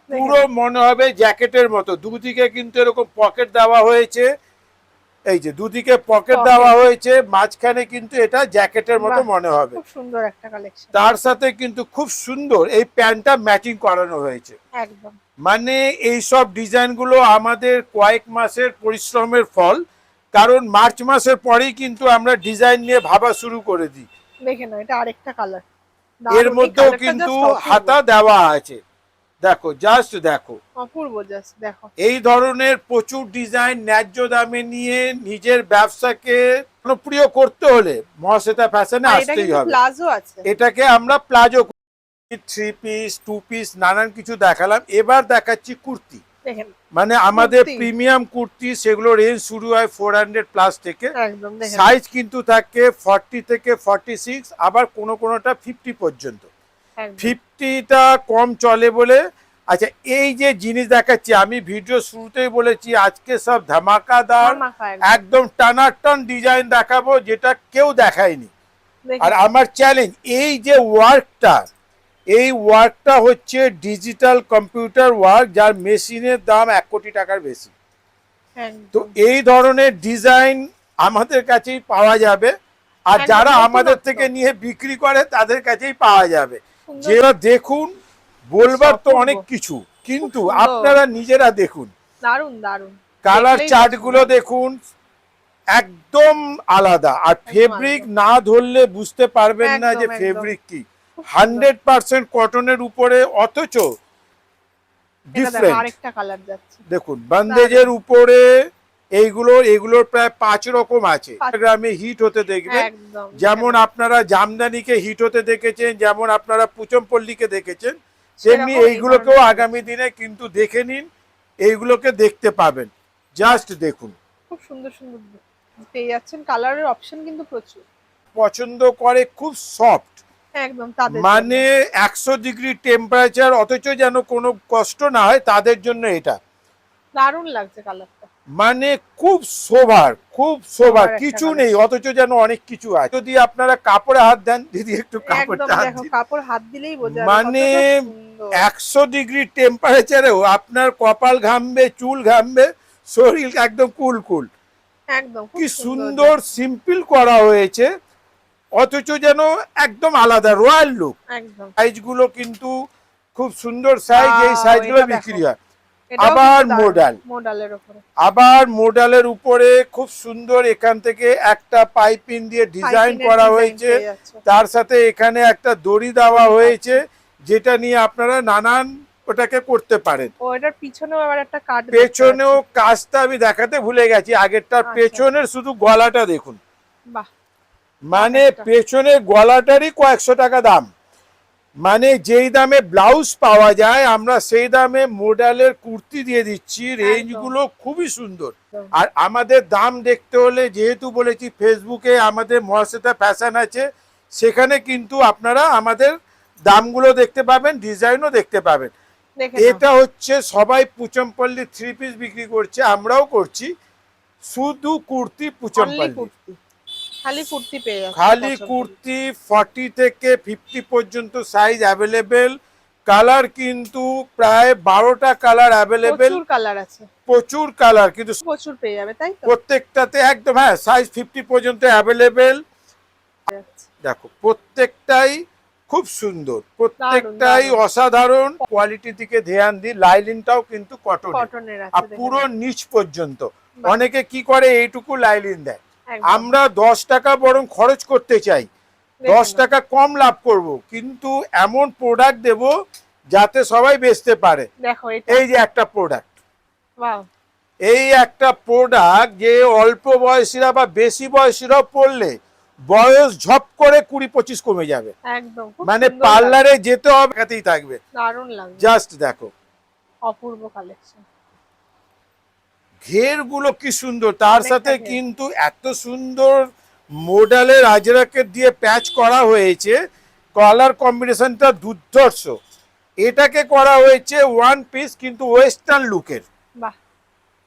পুরো মনে হবে জ্যাকেটের মতো, দুদিকে কিন্তু এরকম পকেট দেওয়া হয়েছে, এই যে দুদিকে পকেট দেওয়া হয়েছে, মাঝখানে কিন্তু এটা জ্যাকেটের মতো মনে হবে। খুব সুন্দর একটা কালেকশন, তার সাথে কিন্তু খুব সুন্দর এই প্যান্টটা ম্যাচিং করানো হয়েছে, একদম মানে এই সব ডিজাইনগুলো আমাদের কয়েক মাসের পরিশ্রমের ফল, কারণ মার্চ মাসের পরেই কিন্তু আমরা ডিজাইন নিয়ে ভাবা শুরু করে দিই। দেখে নাও এটা আরেকটা কালার, এর মধ্যেও কিন্তু হাতা দেওয়া আছে, দেখো জাস্ট দেখো, অপূর্ব, জাস্ট দেখো। এই ধরনের প্রচুর ডিজাইন ন্যায্য দামে নিয়ে নিজের ব্যবসাকে জনপ্রিয় করতে হলে মহাশ্বেতা ফ্যাশনে আসতেই হবে। প্লাজো আছে, এটাকে আমরা প্লাজো, 3 পিস 2 পিস নানান কিছু দেখালাম, এবার দেখাচ্ছি কুর্তি। দেখেন মানে আমাদের কুর্তি। প্রিমিয়াম কুর্তি, সেগুলো রেঞ্জ শুরু হয় 400 প্লাস থেকে, একদম দেখেন সাইজ কিন্তু থাকে 40 থেকে 46, আবার কোনো কোনোটা 50 পর্যন্ত। একদম। 50টা কম চলে বলে। আচ্ছা, এই যে জিনিস দেখাচ্ছি, আমি ভিডিও শুরুতেই বলেছি আজকে সব ধামাকাদার ধামাকা একদম টানাটান ডিজাইন দেখাবো, যেটা কেউ দেখায়নি। দেখেন। আর আমার চ্যালেঞ্জ, এই যে ওয়ার্কটা, এই ওয়ার্কটা হচ্ছে ডিজিটাল কম্পিউটার ওয়ার্ক, যার মেশিনের দাম 1 কোটি টাকার বেশি। তো এই ধরনের ডিজাইন আমাদের কাছেই পাওয়া যাবে, আর একদম যারা আমাদের নতুনত্ব। থেকে নিয়ে বিক্রি করে তাদের কাছেই পাওয়া যাবে। সুন্দর। যেটা দেখুন, বলবার তো অপূর্ব। অনেক কিছু, কিন্তু সুন্দর। আপনারা নিজেরা দেখুন, দারুন দারুন, কালার দেখলেই চার্ট পছন্দ গুলো হবে। দেখুন, একদম আলাদা। আর ফেব্রিক আলাদা। না ধরলে বুঝতে পারবেন না যে একদম, একদম। ফেব্রিক কি। খুব সুন্দর। 100% কটনের উপরে, অথচ এটা দেখো ডিফারেন্ট। আরেকটা কালার যাচ্ছে, দেখুন বন্দেজের উপরে এগুলোর প্রায় 5 রকম আছে। গ্রামে হিট হতে দেখবেন, একদম যেমন আপনারা জামদানিকে হিট হতে দেখেছেন, যেমন আপনারা পুচমপল্লীকে দেখেছেন, তেমনি সেরকম এই এইগুলোকেও ধরনের আগামী দিনে কিন্তু দেখে নিন, এইগুলোকে দেখতে পাবেন। জাস্ট দেখুন, খুব সুন্দর সুন্দর পেয়ে যাচ্ছেন, কালারের অপশন কিন্তু প্রচুর। পছন্দ করে, খুব সফট, একদম তাদের মানে 100 ডিগ্রি টেম্পারেচার, অথচ যেন কোনো কষ্ট না হয় তাদের জন্য এটা। দারুণ লাগছে কালারটা, মানে খুব সোভার, খুব সোভার, সোবার একটা কিছু colour। নেই, অথচ যেন অনেক কিছু আছে। যদি আপনারা কাপড়ে হাত দেন, দিদি একটু একদম কাপড়টা হাত দেখো দিন। কাপড় হাত দিলেই বোঝা যাবে মানে কতটা সুন্দর। 100 ডিগ্রি টেম্পারেচারেও আপনার কপাল ঘামবে, চুল ঘামবে, শরীর একদম কুল কুল। একদম খুব কি সুন্দর সিম্পল করা হয়েছে, অথচ যেন একদম আলাদা রয়্যাল লুক। একদম। সাইজগুলো কিন্তু খুব সুন্দর সাইজ, এই সাইজগুলো এটা বিক্রি দেখো। হয়। এটাও আবার কিন্তু দারুণ, মোডাল, মোডালের উপরে, আবার মোডালের উপরে খুব সুন্দর, এখান থেকে একটা পাইপিং দিয়ে ডিজাইন পাইপিনের করা design হয়েছে, পেয়ে যাচ্ছ। তার সাথে এখানে একটা দড়ি দেওয়া হয়েছে, যেটা নিয়ে আপনারা নানান ওটাকে করতে পারেন। ও এটার পিছনেও আবার একটা কাট, পেছনেও কাজটা আমি দেখাতে ভুলে গেছি, আগেরটার আচ্ছা। পেছনের শুধু গলাটা দেখুন, বাহ, মানে অনেকটা। পেছনের গলাটারই কয়েকশো টাকা দাম। মানে যেই দামে ব্লাউজ পাওয়া যায়, আমরা সেই দামে মডেলের কুর্তি দিয়ে দিচ্ছি। রেঞ্জগুলো খুবই সুন্দর। আর আমাদের দাম দেখতে হলে, যেহেতু বলেছি ফেসবুকে আমাদের মহাশ্বেতা ফ্যাশন আছে, সেখানে কিন্তু আপনারা আমাদের দামগুলো দেখতে পাবেন, ডিজাইনও দেখতে পাবেন। দেখে নাও। এটা হচ্ছে সবাই পুচমপল্লি 3 পিস বিক্রি করছে, আমরাও করছি, শুধু কুর্তি Only পুচমপল্লি। কুর্তি, খালি কুর্তি পেয়ে যাচ্ছে, খালি পছন্দ কুর্তি, 40 থেকে 50 পর্যন্ত সাইজ অ্যাভেলেবেল। কালার কিন্তু প্রায় 12টা কালার অ্যাভেলেবেল, প্রচুর কালার আছে, প্রচুর কালার, কিন্তু প্রচুর পেয়ে যাবে, তাই তো? প্রত্যেকটাতে একদম, হ্যাঁ, সাইজ 50 পর্যন্ত অ্যাভেলেবেল। দেখো প্রত্যেকটাই খুব সুন্দর, প্রত্যেকটাই দারুণ। অসাধারণ। কোয়ালিটির দিকে ধ্যান দিই, লাইলিনটাও কিন্তু কটন, কটনের আর আছে, দেখে পুরো নাও। নিচ পর্যন্ত। বাহ। অনেকে কি করে, এইটুকু লাইলিন দেয়, একদম। আমরা 10 টাকা বরং খরচ করতে চাই, দেখে 10 নাও। টাকা কম লাভ করব, কিন্তু এমন প্রোডাক্ট দেব যাতে সবাই বেচতে পারে। দেখো এটা, এই যে একটা প্রোডাক্ট, ওয়াও, এই একটা প্রোডাক্ট যে অল্প বয়সীরা বা বেশি বয়সীরাও পড়লে বয়স ঝপ করে 20-25 কমে যাবে। একদম খুব মানে সুন্দর পার্লারে যেতে হবে, একাতেই থাকবে। লাগছে, দারুণ লাগছে, জাস্ট দেখো অপূর্ব কালেকশন। ঘেরগুলো কি সুন্দর, তার অনেকটা সাথে ঘের। কিন্তু এত সুন্দর মডেলের আজরাকের দিয়ে প্যাচ করা হয়েছে, কালার কম্বিনেশনটা দুর্ধর্ষ। এটাকে করা হয়েছে ওয়ান পিস, কিন্তু ওয়েস্টার্ন লুকের, বাহ,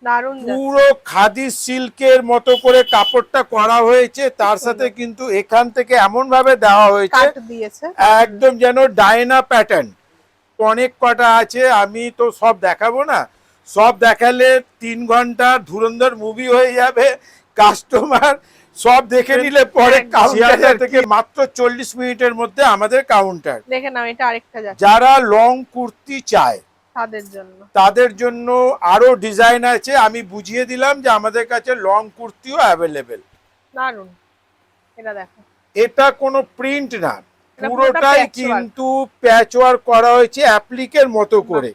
দারুণ যাচ্ছে। পুরো খাদি সিল্কের মতো করে কাপড়টা করা হয়েছে, তার সাথে কিন্তু এখান থেকে এমন ভাবে দেওয়া হয়েছে কাট দিয়েছে, একদম যেন ডায়না প্যাটার্ন। অনেক কটা আছে, আমি তো সব দেখাবো না, সব দেখালে 3 ঘন্টা ধুরন্ধর মুভি হয়ে যাবে। কাস্টমার সব দেখে নিলে পরে কাউন্টার থেকে মাত্র 40 মিনিটের মধ্যে আমাদের কাউন্টার। দেখে নাও এটা আরেকটা যাচ্ছে, যারা লং কুর্তি চায়, তাদের জন্য আরো ডিজাইন আছে। আমি বুঝিয়ে দিলাম যে আমাদের কাছে লং কুর্তিও অ্যাভেলেবেল। দারুন, এটা দেখো, এটা কোনো প্রিন্ট না, এটা পুরোটাই patchwork। কিন্তু প্যাচওয়ার্ক করা হয়েছে অ্যাপ্লিকের মতো করে।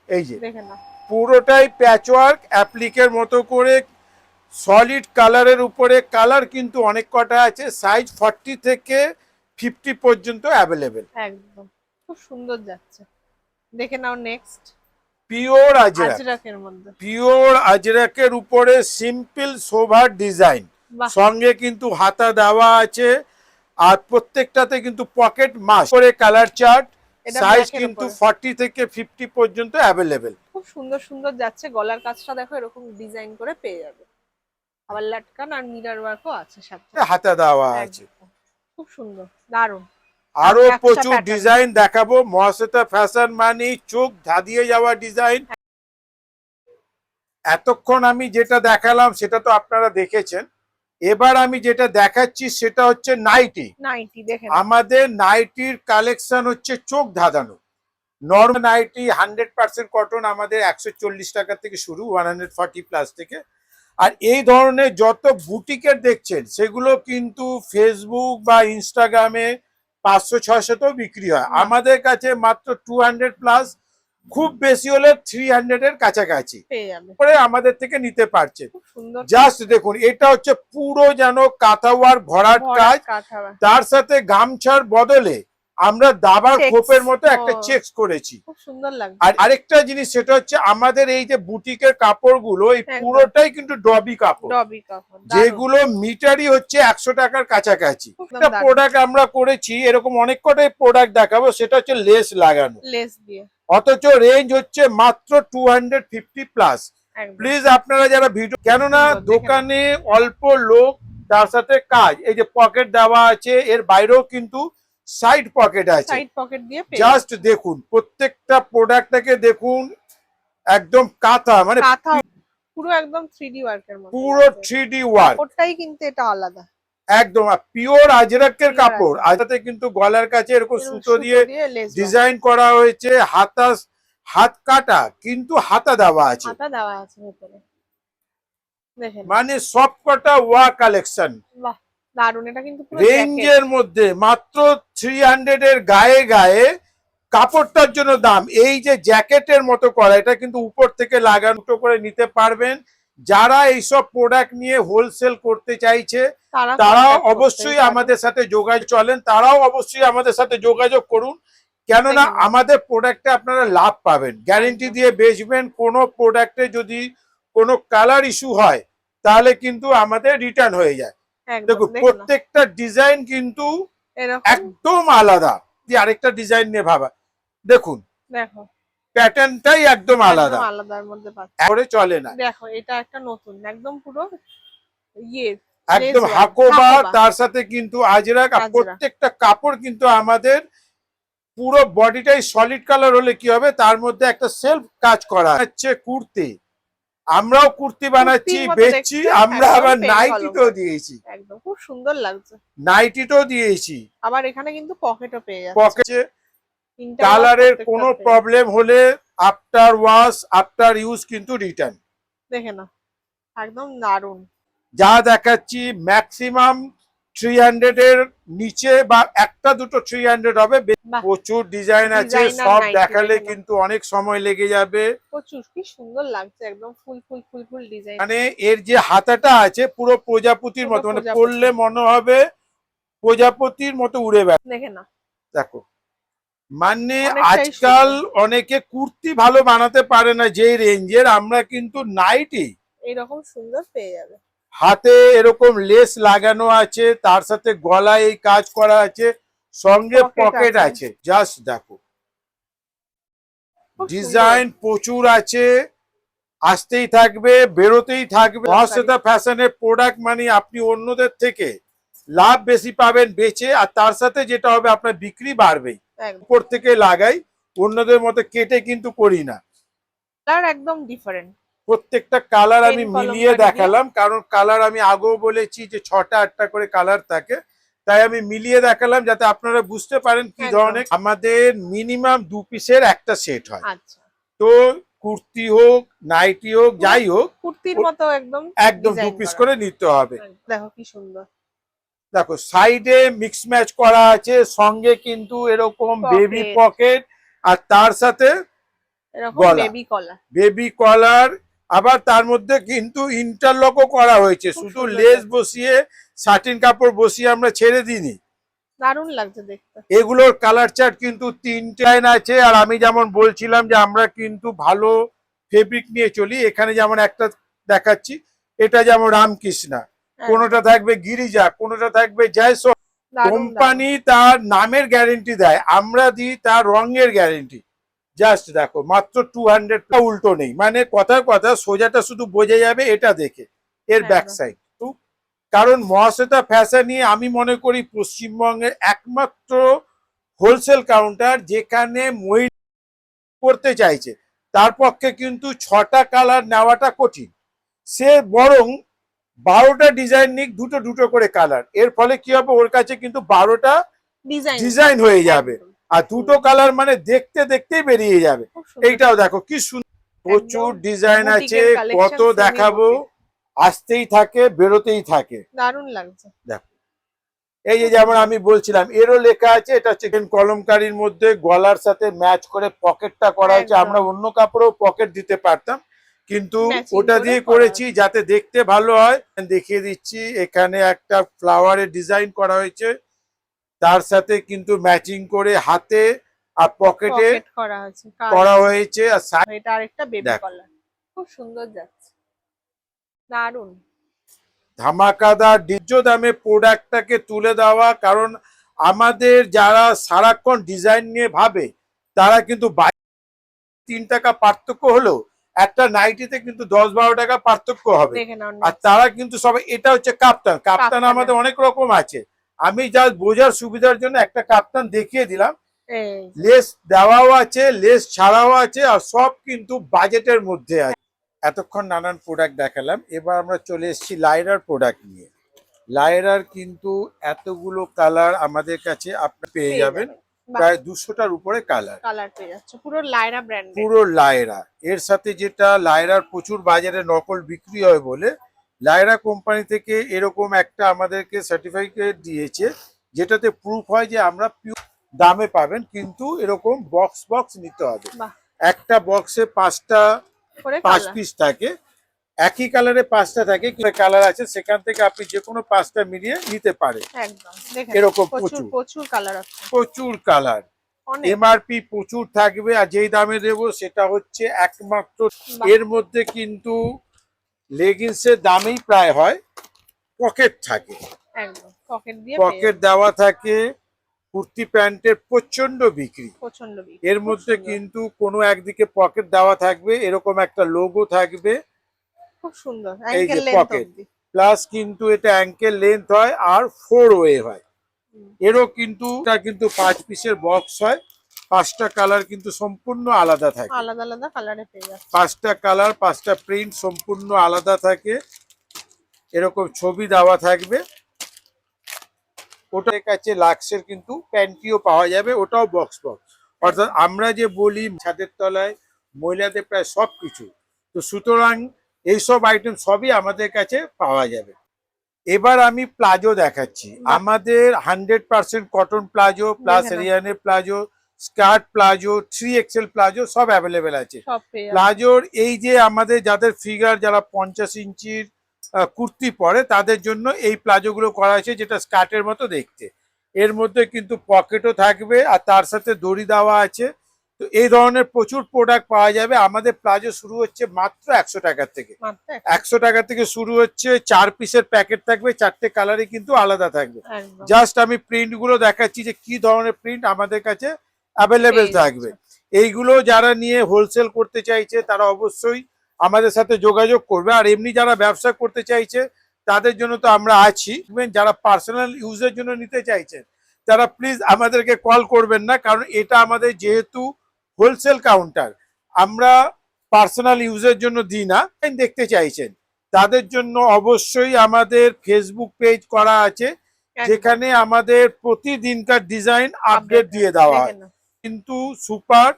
এই যে দেখে না, পুরোটাই প্যাচওয়ার্ক অ্যাপ্লিকের মতো করে, সলিড কালারের উপরে। কালার কিন্তু অনেক কটা আছে, সাইজ 40 থেকে 50 পর্যন্ত অ্যাভেলেবেল। একদম খুব সুন্দর যাচ্ছে। দেখে নাও নেক্সট, পিওর আজরাক, আজরাকের মধ্যে, পিওর আজরাকের উপরে সিম্পল সোভার ডিজাইন, বাহ, সঙ্গে কিন্তু হাতা দেওয়া আছে। আর প্রত্যেকটাতে কিন্তু পকেট মাস করে কালার চার্ট, এটা সাইজ black এর কিন্তু উপরে। 40 থেকে 50 পর্যন্ত অ্যাভেলেবেল। খুব সুন্দর সুন্দর যাচ্ছে। গলার কাজটা দেখো, এরকম ডিজাইন করে পেয়ে যাবে। আবার লাটকান আর মিরর ওয়ার্কও আছে সাথে, হাতা দেওয়া আছে। একদম খুব সুন্দর, দারুন। আরো নকশা প্রচুর pattern। ডিজাইন দেখাবো। মহাশ্বেতা ফ্যাশন মানে চোখ ধাঁধিয়ে যাওয়া ডিজাইন। এতক্ষণ আমি যেটা দেখালাম সেটা তো আপনারা দেখেছেন। এবার আমি যেটা দেখাচ্ছি সেটা হচ্ছে নাইটি। নাইটি দেখেন, আমাদের নাইটির কালেকশন হচ্ছে চোখ ধাঁধানো। নর্মাল নাইটি 100% কটন আমাদের 140 টাকা থেকে শুরু, 140 প্লাস থেকে। আর এই ধরনের যত বুটিকের দেখছেন সেগুলো কিন্তু ফেসবুক বা ইনস্টাগ্রামে 500-600তেও বিক্রি হয়। আমাদের কাছে মাত্র 200 প্লাস, খুব বেশি হলে 300 এর কাছাকাছি পেয়ে যাবে, করে আমাদের থেকে নিতে পারছেন। খুব সুন্দর। জাস্ট দেখুন, এটা হচ্ছে পুরো যেন কাঁথা ওয়ার্ক ভরাট কাজ, তার সাথে গামছার বদলে আমরা দাবার Checks, খোপের মতো ও, একটা চেকস করেছি। খুব সুন্দর লাগছে। আর আরেকটা জিনিস সেটা হচ্ছে আমাদের এই যে বুটিকের কাপড়গুলো, এই একদম। পুরোটাই কিন্তু ডবি কাপড়, ডবি কাপড়, দারুন। যেগুলো মিটারই হচ্ছে 100 টাকার কাছাকাছি। খুব একটা দারুন। প্রোডাক্ট আমরা করেছি, এরকম অনেক কটাই প্রোডাক্ট দেখাবো, সেটা হচ্ছে লেস লাগানো, লেস দিয়ে, অথচ রেঞ্জ হচ্ছে মাত্র 250 প্লাস। একদম। প্লিজ আপনারা যারা ভিডিও, কেননা সুন্দর, দেখে দোকানে অল্প লোক, তার সাথে কাজ, এই যে পকেট দেওয়া আছে, এর বাইরেও কিন্তু সাইড পকেট আছে। সাইড পকেট দিয়ে পেয়ে জাস্ট দেখুন প্রত্যেকটা প্রোডাক্টটাকে দেখুন, একদম কাঁথা মানে কাঁথা, পুরো একদম 3D ওয়ার্কের মতো, পুরো 3D ওয়ার্ক, কাপড়টাই কিন্তু এটা আলাদা, একদম পিওর আজরাকের Pure কাপড়। আজরাক। আজরাতে কিন্তু গলার কাছে এরকম এরকম সুতো দিয়ে লেস ডিজাইন করা হয়েছে, হাত কাটা কিন্তু হাতা দেওয়া আছে, হাতা দেওয়া আছে ভেতরে, দেখেন, মানে সব কটা ওয়া কালেকশন। বাহ, দারুন। এটা কিন্তু পুরো রেঞ্জের মধ্যে মাত্র 300 এর গায়ে গায়ে কাপড়টার জন্য দাম। এই যে জ্যাকেটের মতো করা, এটা কিন্তু উপর থেকে লাগানো করে নিতে পারবেন। যারা এইসব প্রোডাক্ট নিয়ে হোলসেল করতে চাইছে তারাও অবশ্যই আমাদের সাথে যোগাযোগ চলেন, তারাও অবশ্যই আমাদের সাথে যোগাযোগ করুন। কেননা আমাদের প্রোডাক্টে আপনারা লাভ পাবেন, গ্যারেন্টি দিয়ে বেচবেন। কোনো প্রোডাক্টে যদি কোনো কালার ইস্যু হয় তাহলে কিন্তু আমাদের রিটার্ন হয়ে যায়। দেখুন প্রত্যেকটা ডিজাইন কিন্তু একদম আলাদা। আরেকটা ডিজাইন নিয়ে ভাবা, দেখুন দেখো প্যাটার্নটাই একদম আলাদা, আলাদার মধ্যে পরে চলে না। দেখো এটা একটা নতুন, একদম পুরো ইয়ে, একদম হাকোবা, তার সাথে কিন্তু আজরাক। প্রত্যেকটা কাপড় কিন্তু আমাদের পুরো বডিটাই সলিড কালার হলে কি হবে, তার মধ্যে একটা সেলফ কাজ করা হচ্ছে। কুর্তি, আমরাও কুর্তি বানাচ্ছি, বেচছি, আমরা আবার নাইটিতেও দিয়েছি, একদম খুব সুন্দর লাগছে, নাইটিতেও দিয়েছি। আবার এখানে কিন্তু পকেটও পেয়ে যাচ্ছে, পকেটে কালারের কোনো প্রবলেম হলে আফটার ওয়াশ, আফটার ইউজ কিন্তু রিটার্ন। দেখে না, একদম দারুন। যা দেখাচ্ছি ম্যাক্সিমাম 300 এর নিচে বা একটা দুটো 300 হবে। প্রচুর ডিজাইন আছে, সব দেখালে কিন্তু অনেক সময় লেগে যাবে। প্রচুর, কি সুন্দর লাগছে, একদম ফুল ফুল ফুল ফুল ডিজাইন। মানে এর যে হাতাটা আছে পুরো প্রজাপতির মতো, মানে পরলে মনে হবে প্রজাপতির মতো উড়ে বেড়ায়। দেখে না, দেখো, মানে আজকাল অনেকে কুর্তি ভালো বানাতে পারে না যেই রেঞ্জের, আমরা কিন্তু নাইটি এরকম সুন্দর পেয়ে যাবে। হাতে এরকম লেস লাগানো আছে, তার সাথে গলায় এই কাজ করা আছে, সঙ্গে পকেট আছে। জাস্ট দেখো ডিজাইন প্রচুর আছে, আসতেই থাকবে, বেরোতেই থাকবে। মহাশ্বেতা ফ্যাশনের প্রোডাক্ট মানে আপনি অন্যদের থেকে লাভ বেশি পাবেন বেচে, আর তার সাথে যেটা হবে আপনার বিক্রি বাড়বেই। উপর থেকে লাগাই, অন্যদের মতো কেটে কিন্তু করি না, একদম ডিফারেন্ট। প্রত্যেকটা কালার আমি মিলিয়ে দেখালাম, কারণ কালার আমি আগেও বলেছি যে 6টা 8টা করে কালার থাকে, তাই আমি মিলিয়ে দেখালাম যাতে আপনারা বুঝতে পারেন কি ধরনের। আমাদের মিনিমাম 2 পিসের একটা সেট হয়, তো কুর্তি হোক নাইটি হোক যাই হোক কুর্তির মতো একদম একদম দু ডিজাইন পিস করা। করে নিতে হবে। দেখো কি সুন্দর, দেখো সাইডে মিক্স ম্যাচ করা আছে, সঙ্গে কিন্তু এরকম বেবি Pocket। পকেট, আর তার সাথে এরকম গলা, বেবি কলার। বেবি কলার। আবার তার মধ্যে কিন্তু ইন্টারলকও করা হয়েছে, খুব শুধু সুন্দর লেস লাগছে। বসিয়ে সাটিন কাপড় বসিয়ে আমরা ছেড়ে দিইনি। দারুণ লাগছে দেখতে। এগুলোর কালার চার্ট কিন্তু 3টে লাইন আছে। আর আমি যেমন বলছিলাম যে আমরা কিন্তু ভালো ফেব্রিক নিয়ে চলি, এখানে যেমন একটা দেখাচ্ছি, এটা যেমন রামকৃষ্ণা, কোনোটা থাকবে গিরিজা, কোনোটা থাকবে জয়স। দারুণ কোম্পানি তার নামের গ্যারেন্টি দেয়, আমরা দিই তার রঙের গ্যারেন্টি। জাস্ট দেখো মাত্র 200, উল্টো নেই, মানে কথার কথা সোজাটা শুধু বোঝা যাবে এটা দেখে এর ব্যাক একদম। সাইড। কারণ মহাশ্বেতা ফ্যাশন নিয়ে আমি মনে করি পশ্চিমবঙ্গের একমাত্র হোলসেল কাউন্টার যেখানে মহিলা করতে চাইছে তার পক্ষে কিন্তু 6টা কালার নেওয়াটা কঠিন। সে বরং 12টা ডিজাইন নিক, দুটো দুটো করে কালার, এর ফলে কি হবে ওর কাছে কিন্তু 12টা ডিজাইন হয়ে যাবে। আর দুটো কালার মানে দেখতে দেখতেই বেরিয়ে যাবে। এইটাও দেখো কি সুন্দর, প্রচুর ডিজাইন আছে, কত দেখাবো, আসতেই থাকে বেরোতেই থাকে। দারুণ লাগছে। দেখো এই যে যেমন আমি বলছিলাম এরও লেখা আছে, এটা হচ্ছে কলমকারীর মধ্যে গলার সাথে ম্যাচ করে পকেটটা করা হয়েছে। একদম। আমরা অন্য কাপড়েও পকেট দিতে পারতাম, কিন্তু Matching ওটা করে দিয়ে করা করেছি হয়েছে। যাতে দেখতে ভালো হয়। দেখিয়ে দিচ্ছি, এখানে একটা ফ্লাওয়ারের ডিজাইন করা হয়েছে, তার সাথে কিন্তু ম্যাচিং করে হাতে আর পকেটে পকেট করা আছে, করা হয়েছে। আর এটা আরেকটা বেবি কলার, খুব সুন্দর যাচ্ছে, দারুণ। ধামাকাদার ডিজ্জো দামে প্রোডাক্টটাকে তুলে দেওয়া, কারণ আমাদের যারা সারাক্ষণ ডিজাইন নিয়ে ভাবে তারা কিন্তু 3 টাকা পার্থক্য হলেও একটা নাইটিতে কিন্তু 10-12 টাকা পার্থক্য হবে। দেখে নাও আর তারা কিন্তু সবাই, এটা হচ্ছে কাপ্তান, কাপ্তান আমাদের অনেক রকম আছে, আমি জাস্ট বোঝার সুবিধার জন্য একটা কাপ্তান দেখিয়ে দিলাম। লেস দেওয়াও আছে, লেস ছাড়াও আছে, আর সব কিন্তু বাজেটের মধ্যে আছে। এতক্ষণ নানান প্রোডাক্ট দেখালাম, এবার আমরা চলে এসেছি লাইরার প্রোডাক্ট নিয়ে। লাইরার কিন্তু এতগুলো কালার আমাদের কাছে আপনি পেয়ে যাবেন, প্রায় 200টার উপরে কালার পেয়ে যাচ্ছে, পুরো লায়রা ব্র্যান্ড, পুরো লায়রা। এর সাথে যেটা লায়রার প্রচুর বাজারে নকল বিক্রি হয় বলে লায়রা কোম্পানি থেকে এরকম একটা আমাদেরকে সার্টিফিকেট দিয়েছে, যেটাতে প্রুফ হয় যে আমরা পিওর দামে পাবেন, কিন্তু এরকম বক্স বক্স নিতে হবে। একটা বক্সে 5 পিস থাকে, একই কালারে 5টা থাকে, কালার আছে, সেখান থেকে আপনি যে কোনো 5টা মিলিয়ে নিতে পারে। এরকম প্রচুর কালার, এমআরপি প্রচুর থাকবে, আর যেই দামে দেবো সেটা হচ্ছে একমাত্র। এর মধ্যে কিন্তু লেগিংসের দামেই প্রায় হয়, পকেট থাকে, পকেট দেওয়া থাকে, কুর্তি প্যান্টের প্রচন্ড বিক্রি। এর মধ্যে কিন্তু কোনো একদিকে পকেট দেওয়া থাকবে, এরকম একটা লোগো থাকবে, খুব সুন্দর, এই যে পকেট, প্লাস কিন্তু এটা অ্যাঙ্কেল লেন্থ হয় আর 4 ওয়ে হয়। এরও কিন্তু 5 পিসের বক্স হয়, 5টা কালার কিন্তু সম্পূর্ণ আলাদা থাকে, আলাদা আলাদা কালারে পেয়ে যাচ্ছে, 5টা কালার 5টা প্রিন্ট সম্পূর্ণ আলাদা থাকে, এরকম ছবি দেওয়া থাকবে। ওটার কাছে লাক্সের কিন্তু প্যান্টিও পাওয়া যাবে, ওটাও বক্স বক্স। অর্থাৎ আমরা যে বলি ছাদের তলায় মহিলাদের প্রায় সব কিছু, তো সুতরাং এইসব আইটেম সবই আমাদের কাছে পাওয়া যাবে। এবার আমি প্লাজো দেখাচ্ছি, আমাদের 100% কটন প্লাজো, প্লাস রিয়ানের palazzo, skirt palazzo, 3XL palazzo সব অ্যাভেলেবেল আছে। প্লাজোর এই যে আমাদের যাদের ফিগার, যারা 50 ইঞ্চির কুর্তি পরে তাদের জন্য এই প্লাজোগুলো করা হয়েছে, যেটা স্কার্টের মতো দেখতে। এর মধ্যে কিন্তু পকেটও থাকবে আর তার সাথে দড়ি দেওয়া আছে। তো এই ধরনের প্রচুর প্রোডাক্ট পাওয়া যাবে। আমাদের প্লাজো শুরু হচ্ছে মাত্র 100 টাকার থেকে, 100 টাকা থেকে শুরু হচ্ছে। 4 পিসের প্যাকেট থাকবে, 4টে কালারই কিন্তু আলাদা থাকবে। জাস্ট আমি প্রিন্ট গুলো দেখাচ্ছি যে কি ধরনের প্রিন্ট আমাদের কাছে অ্যাভেলেবেল থাকবে। এইগুলো যারা নিয়ে হোলসেল করতে চাইছে তারা অবশ্যই আমাদের সাথে যোগাযোগ করবে। আর এমনি যারা ব্যবসা করতে চাইছে তাদের জন্য তো আমরা আছি। যারা পার্সোনাল ইউজের জন্য নিতে চাইছেন তারা প্লিজ আমাদেরকে কল করবেন না, কারণ এটা আমাদের যেহেতু হোলসেল কাউন্টার, আমরা পার্সোনাল ইউজের জন্য দিই না। দেখতে চাইছেন তাদের জন্য অবশ্যই আমাদের ফেসবুক পেজ করা আছে, যেখানে আমাদের প্রতিদিনকার ডিজাইন আপডেট দিয়ে দেওয়া হয়। কিন্তু সুপার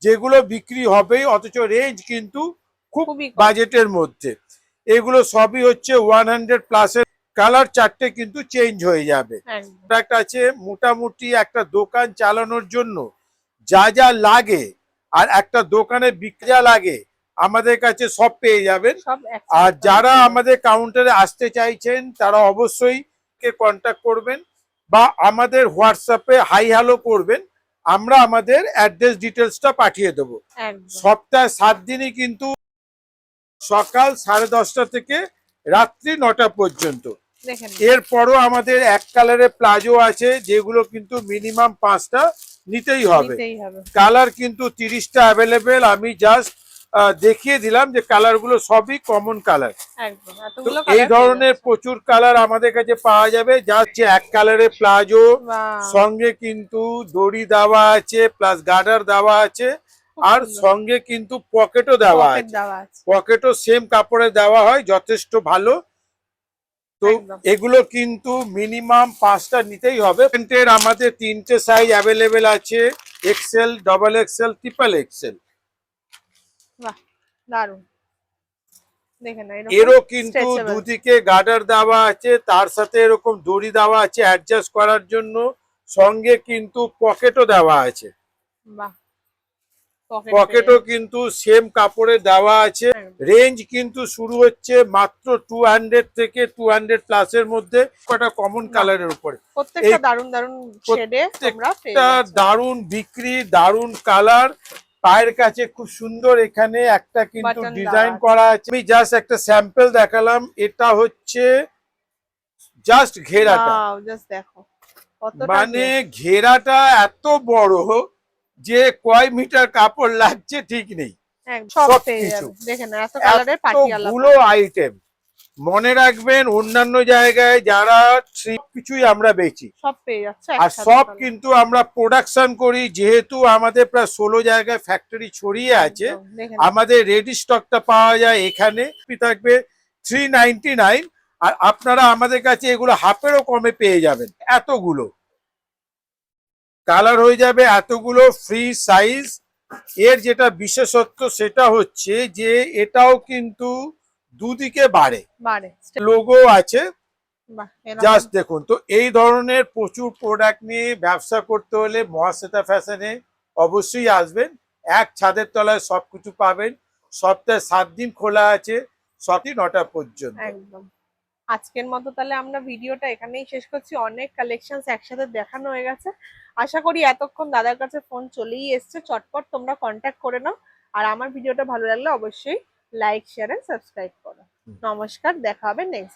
যেগুলো বিক্রি হবেই, অথচ রেঞ্জ কিন্তু খুব খুবই কম। বাজেটের মধ্যে। এগুলো সবই হচ্ছে 100+ এর। কালার চারটে কিন্তু চেঞ্জ হয়ে যাবে। একদম। প্রোডাক্ট আছে মোটামুটি একটা দোকান চালানোর জন্য যা যা লাগে, আর একটা দোকানে বিক্রি যা লাগে আমাদের কাছে সব পেয়ে যাবেন। সব আর একসাথে যারা পেয়ে যাবেন। আমাদের কাউন্টারে আসতে চাইছেন তারা অবশ্যই কন্ট্যাক্ট করবেন বা আমাদের হোয়াটসঅ্যাপে হাই হ্যালো করবেন, আমরা আমাদের অ্যাড্রেস ডিটেলসটা পাঠিয়ে দেবো। একদম। সপ্তাহে 7 দিনই কিন্তু সকাল 10:30 থেকে রাত্রি 9টা পর্যন্ত। দেখেন এরপরও আমাদের এক কালারের প্লাজো আছে, যেগুলো কিন্তু মিনিমাম 5টা নিতেই হবে। নিতেই হবে। কালার কিন্তু 30টা অ্যাভেলেবেল। আমি জাস্ট দেখিয়ে দিলাম যে কালারগুলো সবই কমন কালার। একদম তো এতগুলো এই কালার ধরনের প্রচুর কালার আমাদের কাছে পাওয়া যাবে। যা হচ্ছে এক কালারের প্লাজো, সঙ্গে কিন্তু দড়ি দেওয়া আছে, প্লাস গার্ডার দেওয়া আছে, আর সঙ্গে কিন্তু পকেটও দেওয়া আছে। পকেটও সেম কাপড়ে দেওয়া হয়, যথেষ্ট ভালো। তো এগুলো কিন্তু মিনিমাম 5টা নিতেই হবে। প্যান্টের আমাদের 3টে সাইজ অ্যাভেলেবেল আছে, XL, double XL, triple XL. বাহ, দারুণ। দেখেন এরও কিন্তু দুদিকে গার্ডার দেওয়া আছে, তার সাথে এরকম দড়ি দেওয়া আছে অ্যাডজাস্ট করার জন্য, সঙ্গে কিন্তু পকেটও দেওয়া আছে। বাহ, পকেটও কিন্তু সেম কাপড়ে দেওয়া আছে। রেঞ্জ কিন্তু শুরু হচ্ছে মাত্র 200 থেকে 200+ এর মধ্যে, কটা কমন কালারের উপরে। প্রত্যেকটা দারুণ দারুণ শেডে তোমরা পেয়ে যাচ্ছ। দারুণ বিক্রি, দারুণ কালার। পায়ের কাছে খুব সুন্দর এখানে একটা কিন্তু ডিজাইন করা আছে। আমি জাস্ট একটা স্যাম্পল দেখালাম। এটা হচ্ছে জাস্ট ঘেরাটা, জাস্ট দেখো মানে ঘেরাটা এত বড় যে কয় মিটার কাপড় লাগছে ঠিক নেই। সবকিছু এতগুলো আইটেম। মনে রাখবেন, অন্যান্য জায়গায় যারা কিছুই আমরা বেচি, সব পেয়ে যাচ্ছে, আর সব কিন্তু আমরা প্রোডাকশন করি। যেহেতু আমাদের প্রায় 16 জায়গায় ফ্যাক্টরি ছড়িয়ে আছে, আমাদের রেডি স্টকটা পাওয়া যায় এখানে। থাকবে 399, আর আপনারা আমাদের কাছে এগুলো হাফেরও কমে পেয়ে যাবেন। এতগুলো কালার হয়ে যাবে, এতগুলো ফ্রি সাইজ। এর যেটা বিশেষত্ব সেটা হচ্ছে যে এটাও কিন্তু দুদিকে বাড়ে, লোগো আছে। জাস্ট দেখুন তো, এই ধরনের প্রচুর প্রোডাক্ট নিয়ে ব্যবসা করতে হলে মহাশ্বেতা ফ্যাশনে অবশ্যই আসবেন। এক ছাদের তলায় সবকিছু পাবেন। সপ্তাহে 7 দিন খোলা আছে, সকাল 9টা পর্যন্ত। একদম। আজকের মতো তাহলে আমরা ভিডিওটা এখানেই শেষ করছি। অনেক কালেকশনস একসাথে দেখানো হয়ে গেছে। আশা করি এতক্ষণ দাদার কাছে ফোন চলেই এসছে, চটপট তোমরা কন্ট্যাক্ট করে নাও। আর আমার ভিডিওটা ভালো লাগলে অবশ্যই লাইক, শেয়ার এন্ড সাবস্ক্রাইব করো। নমস্কার, দেখা হবে নেক্সট।